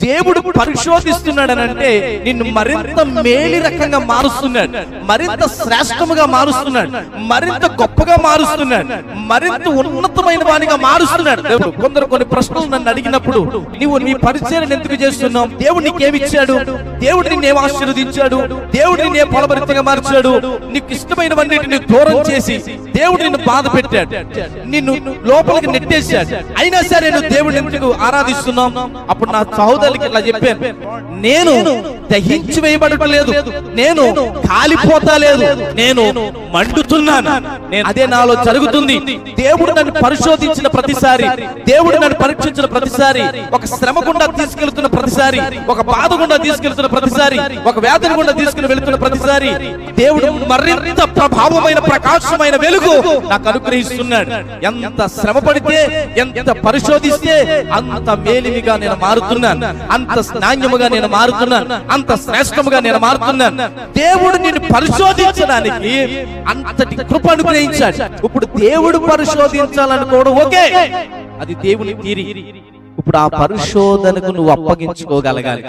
దేవుడు పరిశోధిస్తున్నాడనంటే నిన్ను మరింత మేలి రకంగా మారుస్తున్నాడు, మరింత శ్రేష్టముగా మారుస్తున్నాడు, మరింత గొప్పగా మారుస్తున్నాడు, మరింత ఉన్నతమైన వానిగా మారుస్తున్నాడు దేవుడు. కొందరు కొన్ని ప్రశ్నలు నన్ను అడిగినప్పుడు, నీవు నీ పరిచర్యను ఎందుకు చేస్తున్నావు, దేవుడు నీకేమిచ్చాడు, దేవుడు నిన్నేం ఆశీర్వదించాడు, దేవుడు నిన్నే ఫలభరితంగా మార్చాడు, నీకు ఇష్టమైనవన్నిటిని దూరం చేసి దేవుడు నిన్ను బాధ పెట్టాడు, నిన్ను లోపలికి నెట్టేశాడు, అయినా సరే నువ్వు దేవుడిని ఎందుకు ఆరాధిస్తున్నావు? అప్పుడు నా సహోదరులకి ఇలా చెప్పాను, నేను దహించి వేయబడలేదు, నేను కాలిపోతా లేదు, నేను మండుతున్నాను. అదే నాలో జరుగుతుంది. దేవుడు నన్ను పరిశోధించిన ప్రతిసారి, దేవుడు నన్ను పరీక్షించిన ప్రతిసారి, ఒక శ్రమ గుండా తీసుకెళ్తున్న ప్రతిసారి, ఒక బాధ గుండా తీసుకెళ్తున్న ప్రతిసారి, ఒక వేదన గుండా తీసుకుని వెళుతున్న ప్రతిసారి దేవుడు మరింత ప్రభావమైన ప్రకాశమైన వెలుగు నాకు అనుగ్రహిస్తున్నాడు. ఎంత శ్రమ పడితే, ఎంత పరిశోధిస్తే అంత మేలిమిగా నేను మారుతున్నాను, అంత నాణ్యముగా నేను మారుతున్నాను, అంత శ్రేష్టముగా నేను మారుతున్నాను. దేవుడు నిన్ను పరిశోధించడానికి అంతటి కృప అనుగ్రహించాడు. ఇప్పుడు దేవుడు పరిశోధించాలనుకోవడం ఓకే, అది దేవుని తీరి. ఇప్పుడు ఆ పరిశోధనకు నువ్వు అప్పగించుకోగలగాలి.